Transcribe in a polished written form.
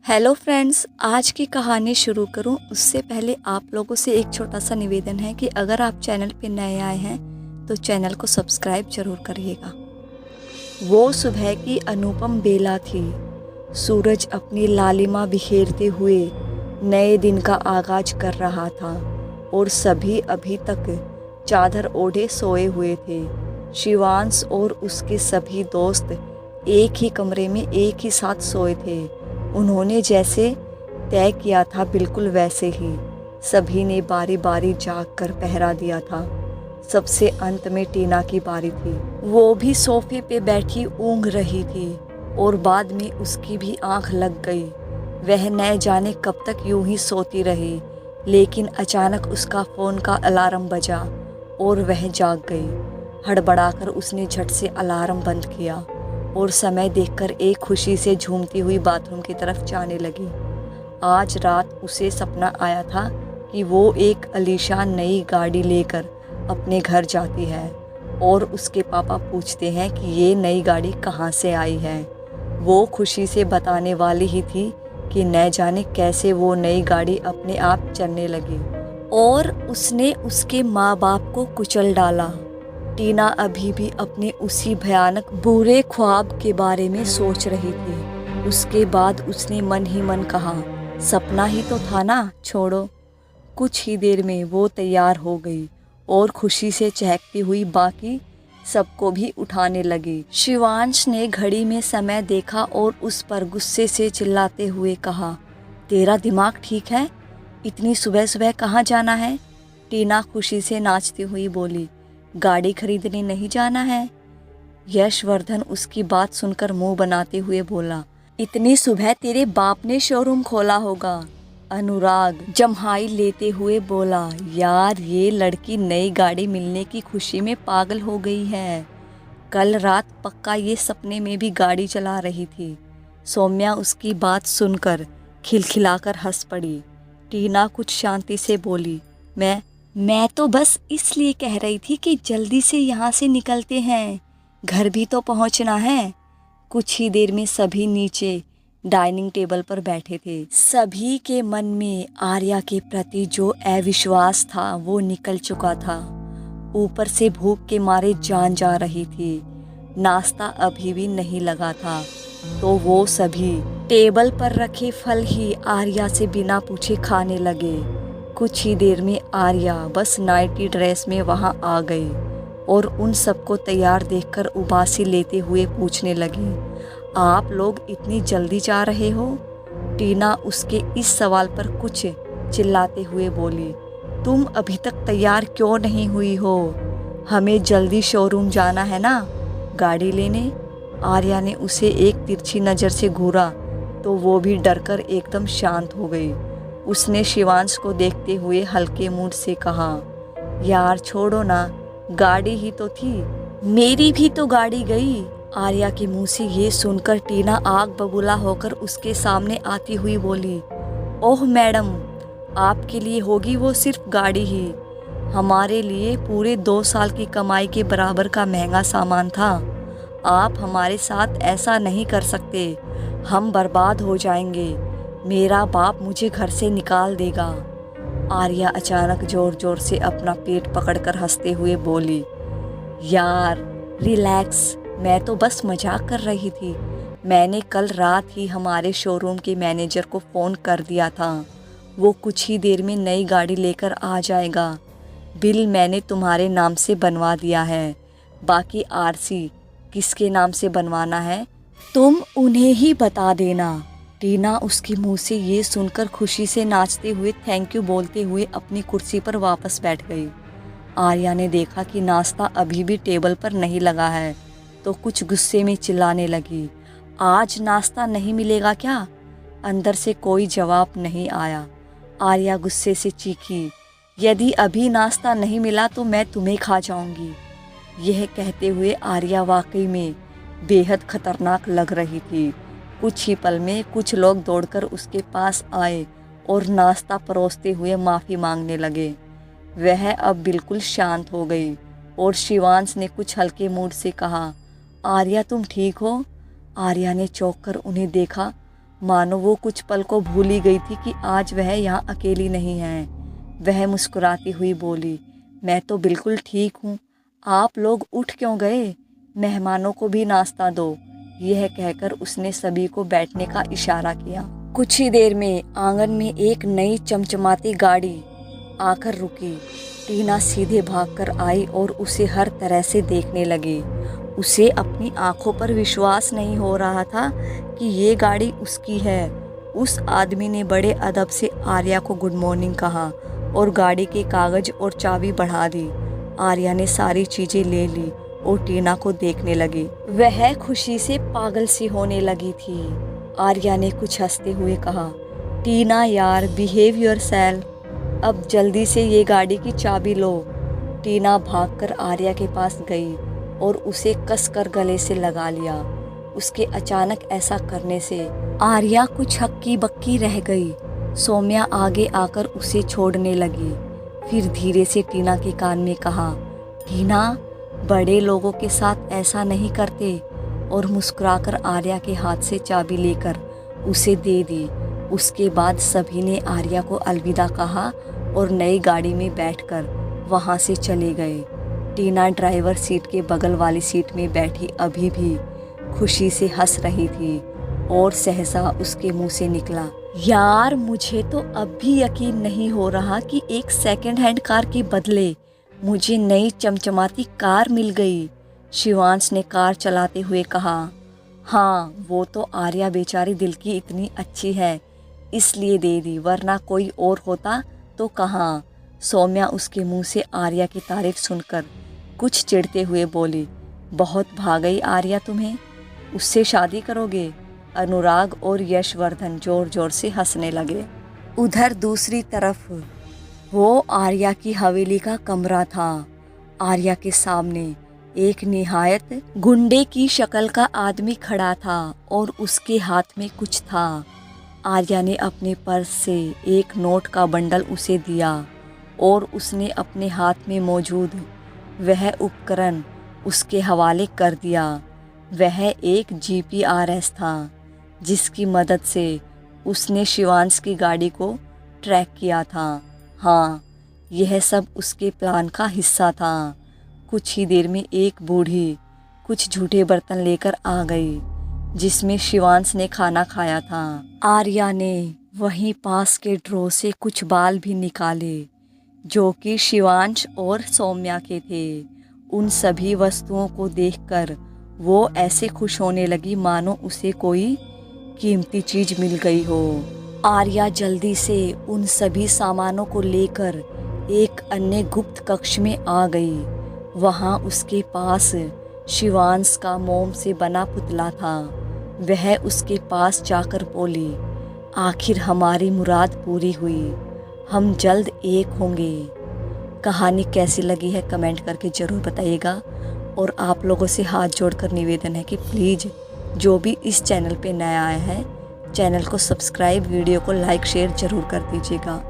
Hello friends, आज की कहानी शुरू करूं उससे पहले आप लोगों से एक छोटा सा निवेदन है कि अगर आप चैनल पे नए आए हैं तो चैनल को सब्सक्राइब जरूर करिएगा। वो सुबह की अनुपम बेला थी। सूरज अपनी लालिमा बिखेरते हुए नए दिन का आगाज कर रहा था और सभी अभी तक चादर ओढ़े सोए हुए थे। शिवांश और उसके सभी दोस्त एक ही कमरे में एक ही साथ सोए थे। उन्होंने जैसे तय किया था बिल्कुल वैसे ही सभी ने बारी बारी जाग कर पहरा दिया था। सबसे अंत में टीना की बारी थी। वो भी सोफे पे बैठी ऊँघ रही थी और बाद में उसकी भी आंख लग गई। वह न जाने कब तक यूं ही सोती रही, लेकिन अचानक उसका फ़ोन का अलार्म बजा और वह जाग गई। हड़बड़ाकर उसने झट से अलार्म बंद किया और समय देखकर एक खुशी से झूमती हुई बाथरूम की तरफ जाने लगी। आज रात उसे सपना आया था कि वो एक आलीशान नई गाड़ी लेकर अपने घर जाती है और उसके पापा पूछते हैं कि ये नई गाड़ी कहाँ से आई है। वो खुशी से बताने वाली ही थी कि न जाने कैसे वो नई गाड़ी अपने आप चलने लगी और उसने उसके माँ बाप को कुचल डाला। टीना अभी भी अपने उसी भयानक बुरे ख्वाब के बारे में सोच रही थी। उसके बाद उसने मन ही मन कहा, सपना ही तो था ना, छोड़ो। कुछ ही देर में वो तैयार हो गई और खुशी से चहकती हुई बाकी सबको भी उठाने लगी। शिवांश ने घड़ी में समय देखा और उस पर गुस्से से चिल्लाते हुए कहा, तेरा दिमाग ठीक है? इतनी सुबह सुबह कहाँ जाना है? टीना खुशी से नाचती हुई बोली, गाड़ी खरीदने नहीं जाना है? यशवर्धन उसकी बात सुनकर मुंह बनाते हुए बोला, इतनी सुबह तेरे बाप ने शोरूम खोला होगा। अनुराग जम्हाई लेते हुए बोला, यार ये लड़की नई गाड़ी मिलने की खुशी में पागल हो गई है। कल रात पक्का ये सपने में भी गाड़ी चला रही थी। सौम्या उसकी बात सुनकर खिलखिलाकर हंस पड़ी। टीना कुछ शांति से बोली, मैं तो बस इसलिए कह रही थी कि जल्दी से यहाँ से निकलते हैं, घर भी तो पहुँचना है। कुछ ही देर में सभी नीचे डाइनिंग टेबल पर बैठे थे। सभी के मन में आर्या के प्रति जो अविश्वास था वो निकल चुका था। ऊपर से भूख के मारे जान जा रही थी। नाश्ता अभी भी नहीं लगा था तो वो सभी टेबल पर रखे फल ही आर्या से बिना पूछे खाने लगे। कुछ ही देर में आर्या बस नाइटी ड्रेस में वहां आ गई और उन सबको तैयार देखकर उबासी लेते हुए पूछने लगी, आप लोग इतनी जल्दी जा रहे हो? टीना उसके इस सवाल पर कुछ चिल्लाते हुए बोली, तुम अभी तक तैयार क्यों नहीं हुई हो? हमें जल्दी शोरूम जाना है ना गाड़ी लेने। आर्या ने उसे एक तिरछी नज़र से घूरा तो वो भी डरकर एकदम शांत हो गई। उसने शिवांश को देखते हुए हल्के मूड से कहा, यार छोड़ो ना, गाड़ी ही तो थी। मेरी भी तो गाड़ी गई। आर्या के मुंह से ये सुनकर टीना आग बबूला होकर उसके सामने आती हुई बोली, ओह मैडम, आपके लिए होगी वो सिर्फ गाड़ी ही, हमारे लिए पूरे 2 साल की कमाई के बराबर का महंगा सामान था। आप हमारे साथ ऐसा नहीं कर सकते, हम बर्बाद हो जाएंगे। मेरा बाप मुझे घर से निकाल देगा। आर्या अचानक जोर जोर से अपना पेट पकड़कर हंसते हुए बोली, यार रिलैक्स, मैं तो बस मजाक कर रही थी। मैंने कल रात ही हमारे शोरूम के मैनेजर को फ़ोन कर दिया था, वो कुछ ही देर में नई गाड़ी लेकर आ जाएगा। बिल मैंने तुम्हारे नाम से बनवा दिया है, बाकी आरसी किसके नाम से बनवाना है तुम उन्हें ही बता देना। टीना उसके मुंह से ये सुनकर खुशी से नाचते हुए थैंक यू बोलते हुए अपनी कुर्सी पर वापस बैठ गई। आर्या ने देखा कि नाश्ता अभी भी टेबल पर नहीं लगा है तो कुछ गुस्से में चिल्लाने लगी, आज नाश्ता नहीं मिलेगा क्या? अंदर से कोई जवाब नहीं आया। आर्या गुस्से से चीखी, यदि अभी नाश्ता नहीं मिला तो मैं तुम्हें खा जाऊंगी। यह कहते हुए आर्या वाकई में बेहद खतरनाक लग रही थी। कुछ ही पल में कुछ लोग दौड़कर उसके पास आए और नाश्ता परोसते हुए माफ़ी मांगने लगे। वह अब बिल्कुल शांत हो गई और शिवांश ने कुछ हल्के मूड से कहा, आर्या तुम ठीक हो? आर्या ने चौंक कर उन्हें देखा मानो वो कुछ पल को भूल ही गई थी कि आज वह यहाँ अकेली नहीं है। वह मुस्कुराती हुई बोली, मैं तो बिल्कुल ठीक हूँ, आप लोग उठ क्यों गए? मेहमानों को भी नाश्ता दो। यह कहकर उसने सभी को बैठने का इशारा किया। कुछ ही देर में आंगन में एक नई चमचमाती गाड़ी आकर रुकी। टीना सीधे भागकर आई और उसे हर तरह से देखने लगी। उसे अपनी आंखों पर विश्वास नहीं हो रहा था कि ये गाड़ी उसकी है। उस आदमी ने बड़े अदब से आर्या को गुड मॉर्निंग कहा और गाड़ी के कागज और चाबी बढ़ा दी। आर्या ने सारी चीजें ले ली और टीना को देखने लगी। वह खुशी से पागल सी होने लगी थी। आर्या ने कुछ हंसते हुए कहा, टीना यार, बिहेव योरसेल्फ, अब जल्दी से ये गाड़ी की चाबी लो। टीना भागकर आर्या के पास गई और उसे कसकर गले से लगा लिया। उसके अचानक ऐसा करने से आर्या कुछ हक्की बक्की रह गई। सौम्या आगे आकर उसे छोड़ने लगी। फिर धीरे से टीना के कान में कहा, टीना, बड़े लोगों के साथ ऐसा नहीं करते, और मुस्कुराकर आर्या के हाथ से चाबी लेकर उसे दे दी। उसके बाद सभी ने आर्या को अलविदा कहा और नई गाड़ी में बैठकर वहां से चले गए। टीना ड्राइवर सीट के बगल वाली सीट में बैठी अभी भी खुशी से हंस रही थी और सहसा उसके मुंह से निकला, यार, मुझे तो अब भी यकीन नहीं हो रहा कि एक सेकंड हैंड कार के बदले मुझे नई चमचमाती कार मिल गई। शिवांश ने कार चलाते हुए कहा, हाँ, वो तो आर्या बेचारी दिल की इतनी अच्छी है इसलिए दे दी, वरना कोई और होता तो कहाँ। सौम्या उसके मुंह से आर्या की तारीफ सुनकर कुछ चिढ़ते हुए बोली, बहुत भागई आर्या तुम्हें, उससे शादी करोगे? अनुराग और यशवर्धन जोर जोर से हंसने लगे। उधर दूसरी तरफ वो आर्या की हवेली का कमरा था। आर्या के सामने एक निहायत गुंडे की शक्ल का आदमी खड़ा था और उसके हाथ में कुछ था। आर्या ने अपने पर्स से एक नोट का बंडल उसे दिया और उसने अपने हाथ में मौजूद वह उपकरण उसके हवाले कर दिया। वह एक GPRS था जिसकी मदद से उसने शिवांश की गाड़ी को ट्रैक किया था। हाँ, यह सब उसके प्लान का हिस्सा था। कुछ ही देर में एक बूढ़ी कुछ झूठे बर्तन लेकर आ गई जिसमें शिवांश ने खाना खाया था। आर्या ने वहीं पास के ड्रॉ से कुछ बाल भी निकाले जो कि शिवांश और सौम्या के थे। उन सभी वस्तुओं को देखकर वो ऐसे खुश होने लगी मानो उसे कोई कीमती चीज मिल गई हो। आर्या जल्दी से उन सभी सामानों को लेकर एक अन्य गुप्त कक्ष में आ गई। वहां उसके पास शिवांश का मोम से बना पुतला था। वह उसके पास जाकर बोली, आखिर हमारी मुराद पूरी हुई, हम जल्द एक होंगे। कहानी कैसी लगी है कमेंट करके ज़रूर बताइएगा और आप लोगों से हाथ जोड़कर निवेदन है कि प्लीज़ जो भी इस चैनल पे नया आया है चैनल को सब्सक्राइब, वीडियो को लाइक शेयर ज़रूर कर दीजिएगा।